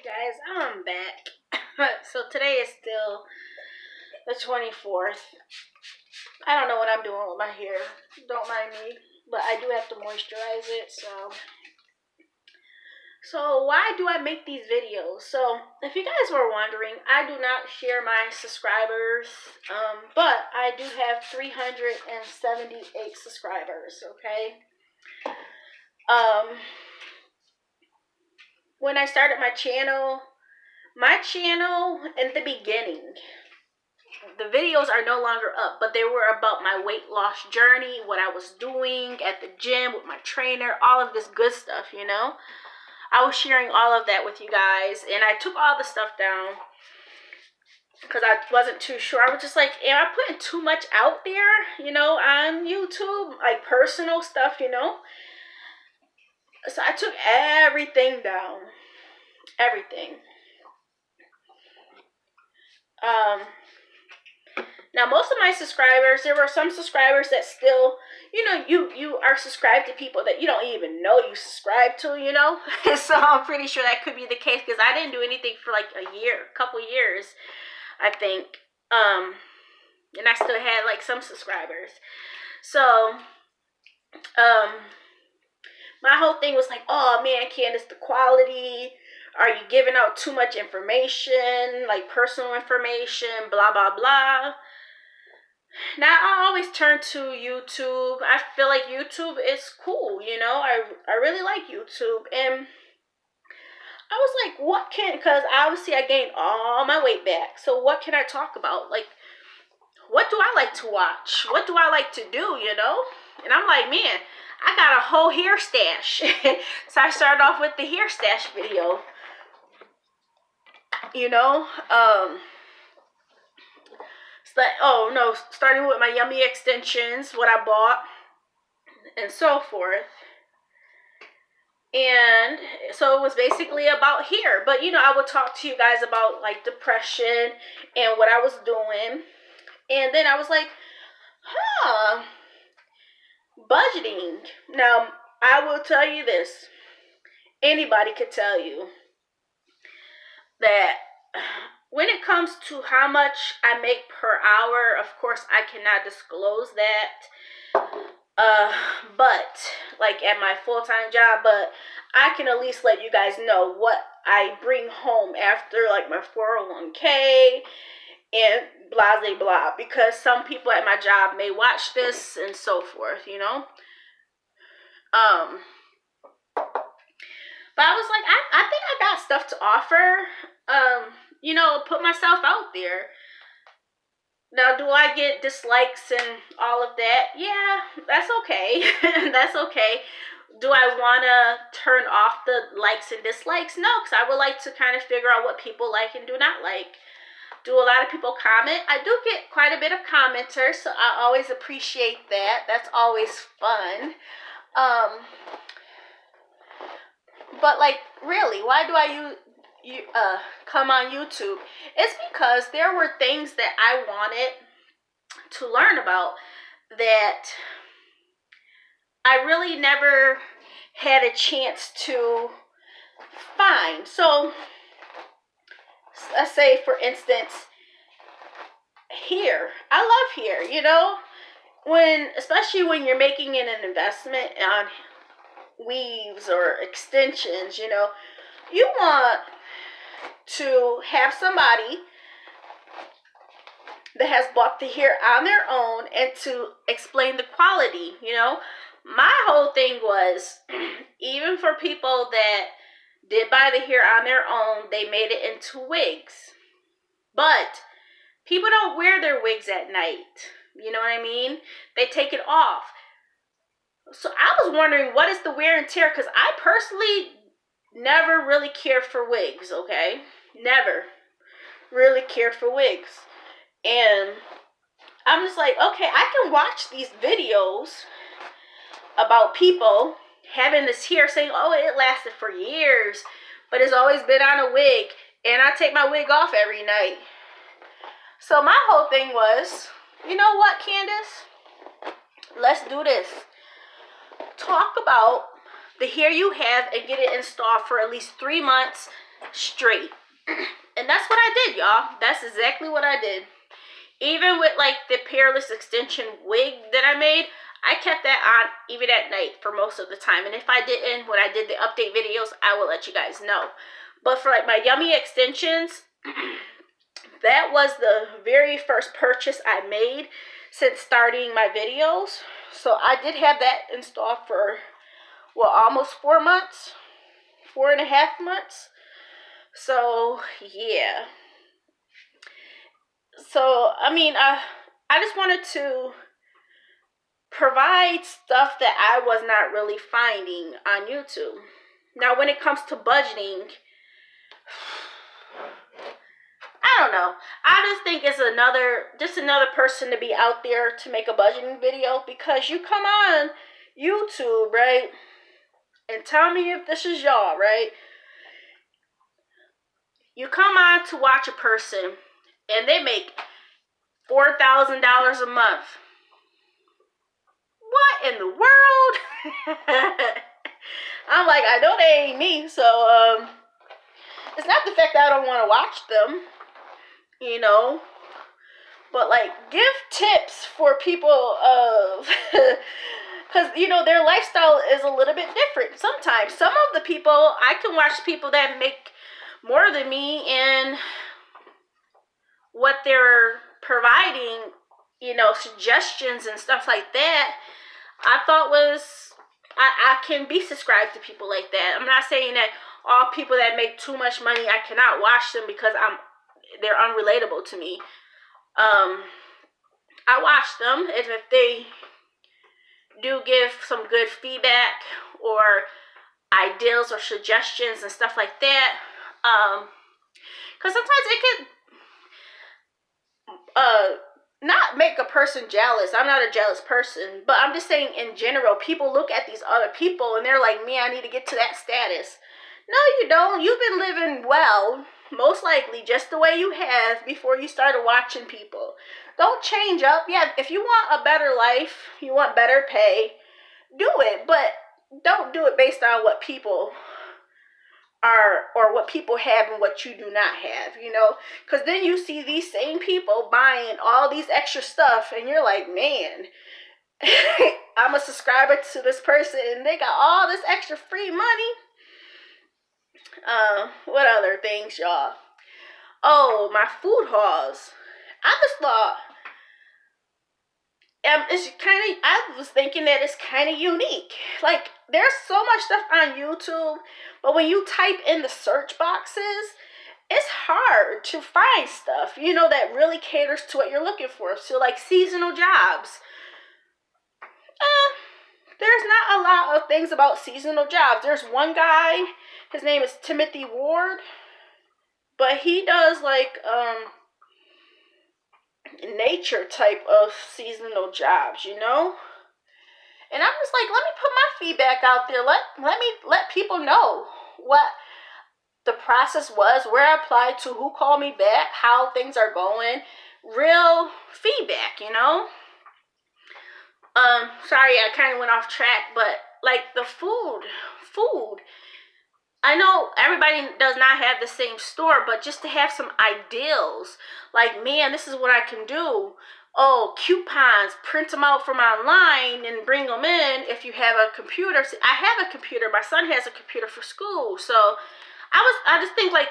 Guys, I'm back. So today is still the 24th. I don't know what I'm doing with my hair. Don't mind me. But I do have to moisturize it, so why do I make these videos? So if you guys were wondering, I do not share my subscribers, but I do have 378 subscribers, okay? When I started my channel in the beginning, the videos are no longer up, but they were about my weight loss journey, what I was doing at the gym with my trainer, all of this good stuff, you know. I was sharing all of that with you guys, and I took all the stuff down because I wasn't too sure. I was just like, am I putting too much out there, you know, on YouTube, like personal stuff, you know? So I took everything down, everything. Now, most of my subscribers, there were some subscribers that still, you know, you are subscribed to people that you don't even know you subscribe to, you know. So I'm pretty sure that could be the case because I didn't do anything for like a couple years, I think. And I still had like some subscribers. So, my whole thing was like, oh man, Candace, the quality. Are you giving out too much information, like personal information, blah, blah, blah. Now, I always turn to YouTube. I feel like YouTube is cool, you know. I really like YouTube. And I was like, because obviously I gained all my weight back. So what can I talk about? Like, what do I like to watch? What do I like to do, you know? And I'm like, man, I got a whole hair stash. So I started off with the hair stash video. You know, starting with my yummy extensions, what I bought, and so forth. And so it was basically about hair. But, you know, I would talk to you guys about, like, depression and what I was doing. And then I was like, budgeting. Now, I will tell you this. Anybody could tell you that when it comes to how much I make per hour, of course, I cannot disclose that. But like at my full-time job, but I can at least let you guys know what I bring home after like my 401k and blah, blah, blah, because some people at my job may watch this and so forth, you know. But I was like, I think I got stuff to offer, you know, put myself out there. Now, do I get dislikes and all of that? Yeah, that's okay. That's okay. Do I want to turn off the likes and dislikes? No, because I would like to kind of figure out what people like and do not like. Do a lot of people comment? I do get quite a bit of commenters, so I always appreciate that. That's always fun. But like, really, why do I come on YouTube? It's because there were things that I wanted to learn about that I really never had a chance to find. So let's say, for instance, hair. I love hair, you know, especially when you're making an investment on weaves or extensions, you know, you want to have somebody that has bought the hair on their own and to explain the quality, you know. My whole thing was, even for people that did buy the hair on their own, they made it into wigs. But people don't wear their wigs at night. You know what I mean? They take it off. So I was wondering, what is the wear and tear? Because I personally never really cared for wigs, okay? Never really cared for wigs. And I'm just like, okay, I can watch these videos about people having this hair saying, oh, it lasted for years, but it's always been on a wig, and I take my wig off every night. So my whole thing was, you know what, Candace? Let's do this. Talk about the hair you have and get it installed for at least 3 months straight. And that's what I did, y'all. That's exactly what I did. Even with like the Peerless extension wig that I made, I kept that on even at night for most of the time. And if I didn't, when I did the update videos, I will let you guys know. But for like my Yummy extensions, that was the very first purchase I made since starting my videos. So I did have that installed for, well, almost 4 months, 4.5 months. So yeah. So I mean, I just wanted to provide stuff that I was not really finding on YouTube. Now, when it comes to budgeting, I don't know. I just think it's another person to be out there to make a budgeting video, because you come on YouTube, right? And tell me if this is y'all, right? You come on to watch a person and they make $4,000 a month. What in the world? I'm like, I know they ain't me, so it's not the fact that I don't want to watch them, you know, but like, give tips for people of, because, you know, their lifestyle is a little bit different sometimes. Some of the people, I can watch people that make more than me, and what they're providing, you know, suggestions and stuff like that, I thought was, I can be subscribed to people like that. I'm not saying that all people that make too much money, I cannot watch them because they're unrelatable to me. I watch them if they do give some good feedback or ideas or suggestions and stuff like that. Because sometimes it can not make a person jealous. I'm not a jealous person, but I'm just saying in general, people look at these other people and they're like, man, I need to get to that status. No, you don't. You've been living well, most likely just the way you have before you started watching people. Don't change up. Yeah, if you want a better life, you want better pay, do it, but don't do it based on what people are, or what people have and what you do not have, you know, because then you see these same people buying all these extra stuff and you're like, man, I'm a subscriber to this person and they got all this extra free money. What other things, y'all? Oh, my food hauls. I just thought, it's kind of, I was thinking that it's kind of unique. Like, there's so much stuff on YouTube, but when you type in the search boxes, it's hard to find stuff, you know, that really caters to what you're looking for. So, like, seasonal jobs. There's not a lot of things about seasonal jobs. There's one guy, his name is Timothy Ward, but he does, like, nature type of seasonal jobs, you know. And I'm just like, let me put my feedback out there. Let people know what the process was, where I applied to, who called me back, how things are going. Real feedback, you know. Sorry, I kind of went off track, but like the food. I know everybody does not have the same store, but just to have some ideals, like, man, this is what I can do. Oh, coupons, print them out from online and bring them in if you have a computer. See, I have a computer. My son has a computer for school. So I just think, like,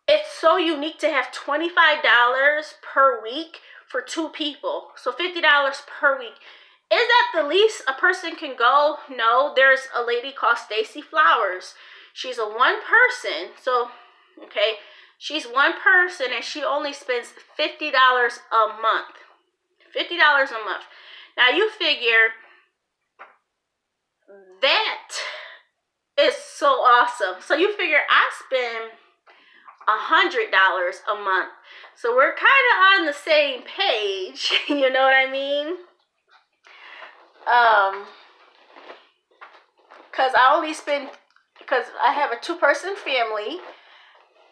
it's so unique to have $25 per week for 2 people. So $50 per week. Is that the least a person can go? No, there's a lady called Stacy Flowers. She's a one person, so, okay, she's one person and she only spends $50 a month. $50 a month. Now you figure that is so awesome. So you figure I spend $100 a month. So we're kind of on the same page, you know what I mean? Because I have a 2-person family,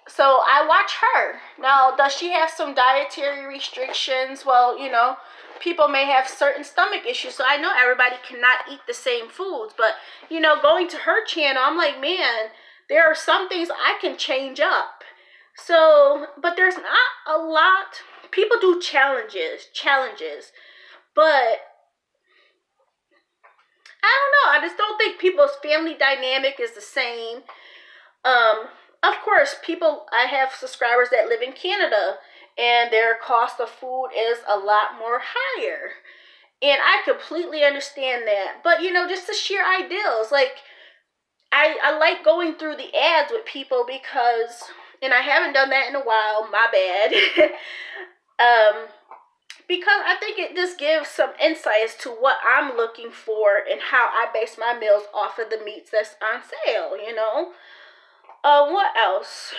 so I watch her. Now, does she have some dietary restrictions? Well, you know, people may have certain stomach issues, so I know everybody cannot eat the same foods, but, you know, going to her channel, I'm like, man, there are some things I can change up. So, but there's not a lot. People do challenges, but I don't know. I just don't think people's family dynamic is the same. Um, of course, I have subscribers that live in Canada, and their cost of food is a lot more higher. And I completely understand that. But, just to share ideals, like, I like going through the ads with people and I haven't done that in a while, my bad. um, because I think it just gives some insights to what I'm looking for and how I base my meals off of the meats that's on sale. What else?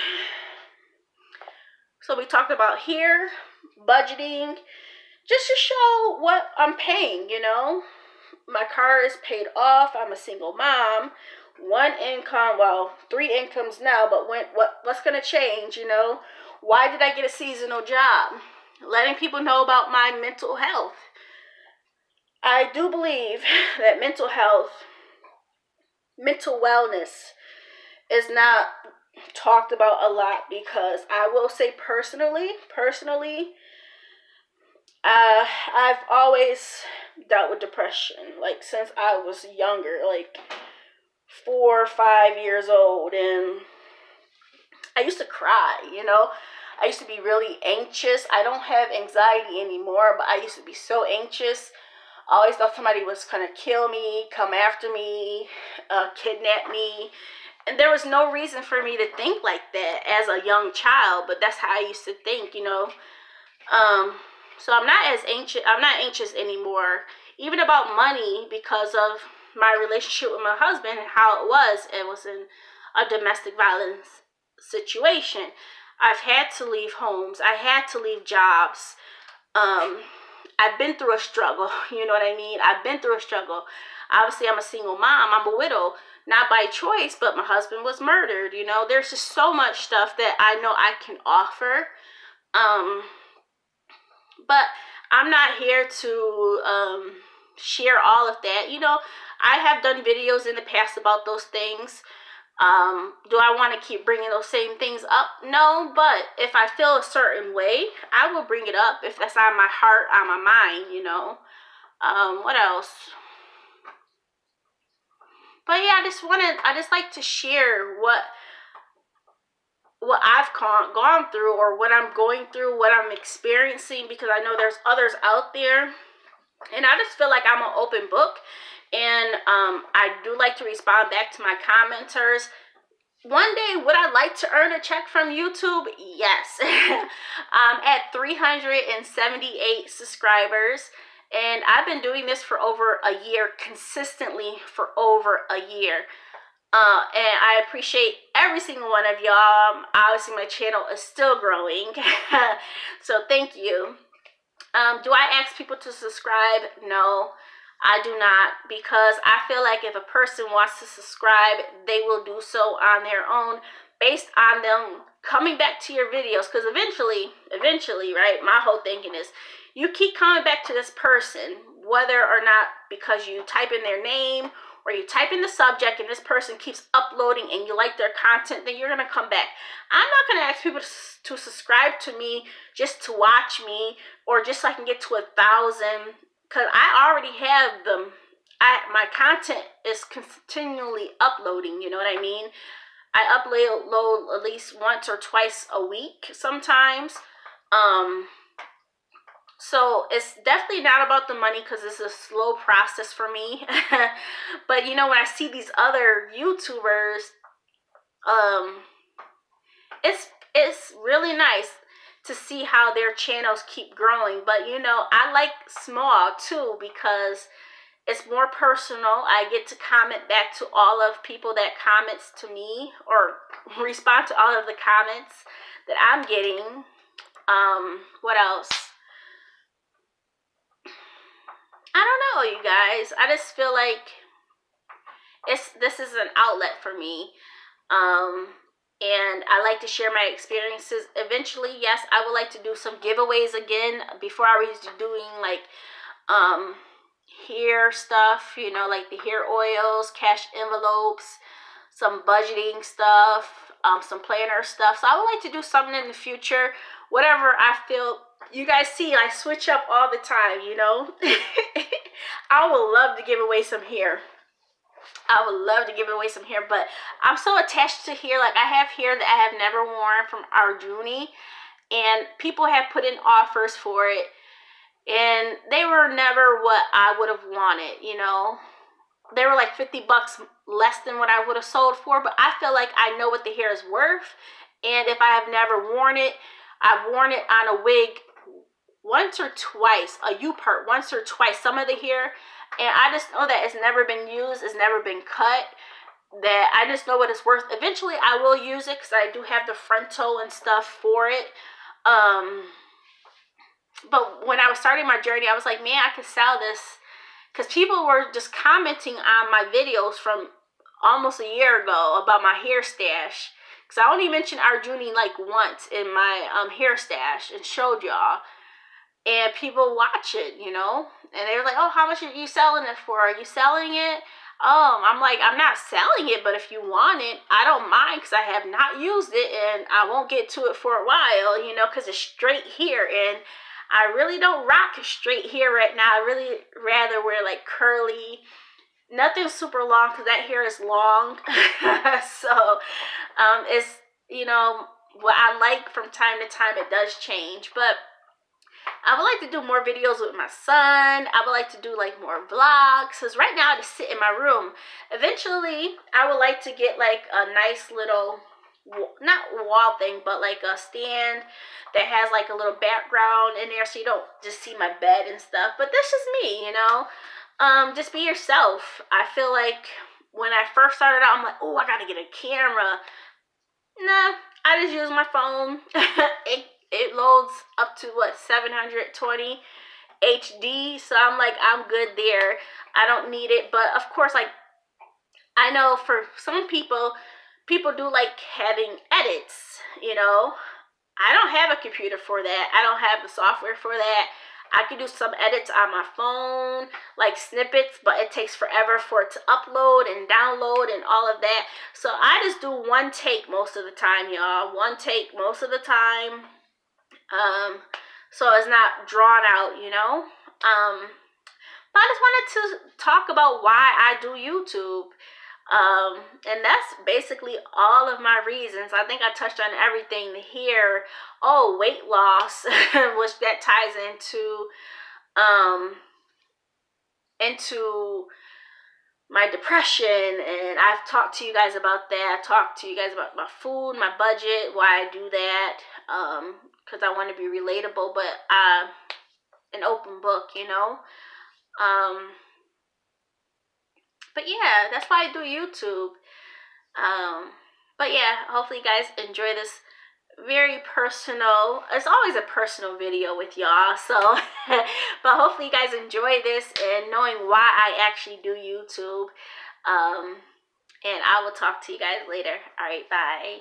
So we talked about here, budgeting, just to show what I'm paying. My car is paid off. I'm a single mom. One income, well, three incomes now, but what's going to change? Why did I get a seasonal job? Letting people know about my mental health. I do believe that mental wellness is not talked about a lot, because I will say personally, I've always dealt with depression, like since I was younger, like 4 or 5 years old, and I used to cry. I used to be really anxious. I don't have anxiety anymore, but I used to be so anxious. I always thought somebody was going to kill me, come after me, kidnap me. And there was no reason for me to think like that as a young child, but that's how I used to think. So I'm not anxious anymore, even about money, because of my relationship with my husband and how it was in a domestic violence situation. I've had to leave homes. I had to leave jobs. I've been through a struggle. You know what I mean? I've been through a struggle. Obviously, I'm a single mom. I'm a widow, not by choice, but my husband was murdered. There's just so much stuff that I know I can offer. But I'm not here to share all of that. I have done videos in the past about those things. Do I want to keep bringing those same things up? No, but if I feel a certain way, I will bring it up if that's on my heart, on my mind. What else? But yeah, I just like to share what I've gone through, or what I'm going through, what I'm experiencing, because I know there's others out there, and I just feel like I'm an open book, and I do like to respond back to my commenters. One day, would I like to earn a check from YouTube? Yes. I'm at 378 subscribers, and I've been doing this for over a year, consistently for over a year. And I appreciate every single one of y'all. Obviously, my channel is still growing, so thank you. Do I ask people to subscribe? No, I do not, because I feel like if a person wants to subscribe, they will do so on their own, based on them coming back to your videos. Because eventually, right, my whole thinking is, you keep coming back to this person, whether or not because you type in their name or you type in the subject and this person keeps uploading and you like their content, then you're going to come back. I'm not going to ask people to subscribe to me just to watch me, or just so I can get to 1,000, because I already have them. My content is continually uploading, you know what I mean? I upload at least once or twice a week sometimes. So it's definitely not about the money, because it's a slow process for me. But when I see these other YouTubers, it's really nice to see how their channels keep growing. But I like small too, because it's more personal. I get to comment back to all of people that comments to me, or respond to all of the comments that I'm getting. What else? I don't know, you guys. I just feel like this is an outlet for me. And I like to share my experiences. Eventually, yes, I would like to do some giveaways again. Before, I was doing like hair stuff, like the hair oils, cash envelopes, some budgeting stuff, some planner stuff. So I would like to do something in the future, whatever I feel. You guys see, I switch up all the time, you know. I would love to give away some hair. I would love to give away some hair, but I'm so attached to hair. Like, I have hair that I have never worn from Arjuni, and people have put in offers for it, and they were never what I would have wanted, you know. They were like $50 less than what I would have sold for, but I feel like I know what the hair is worth. And if I have never worn it, I've worn it on a wig once or twice, a U-part once or twice, some of the hair, and I just know that it's never been used, it's never been cut, that I just know what it's worth. Eventually I will use it because I do have the frontal and stuff for it. But when I was starting my journey, I was like, man, I could sell this, because people were just commenting on my videos from almost a year ago about my hair stash. Because I only mentioned Arjuni like once in my hair stash and showed y'all. And people watch it, you know. And they were like, oh, how much are you selling it for? Are you selling it? I'm like, I'm not selling it, but if you want it, I don't mind, because I have not used it, and I won't get to it for a while, you know, because it's straight hair, and I really don't rock straight hair right now. I really rather wear like curly, nothing super long, because that hair is long. So it's, you know, what I like from time to time, it does change. But I would like to do more videos with my son. I would like to do like more vlogs, because right now I just sit in my room. Eventually I would like to get like a nice little, not wall thing, but like a stand that has like a little background in there, so you don't just see my bed and stuff. But that's just me, you know. Just be yourself. I feel like when I first started out, I'm like, oh, I gotta get a camera. Nah, I just use my phone. It loads up to what, 720 HD, so I'm like, I'm good there. I don't need it. But of course, like, I know for some people do like having edits, you know. I don't have a computer for that. I don't have the software for that. I can do some edits on my phone, like snippets, but it takes forever for it to upload and download and all of that. So I just do one take most of the time, y'all. One take most of the time. So it's not drawn out, you know. But I just wanted to talk about why I do YouTube. And that's basically all of my reasons. I think I touched on everything here. Oh, weight loss, which that ties into my depression, and I've talked to you guys about that. I talked to you guys about my food, my budget, why I do that, because I want to be relatable, but an open book, you know. But yeah, that's why I do YouTube. But yeah, hopefully you guys enjoy this very personal, it's always a personal video with y'all, so but hopefully you guys enjoy this and knowing why I actually do YouTube. And I will talk to you guys later. All right, bye.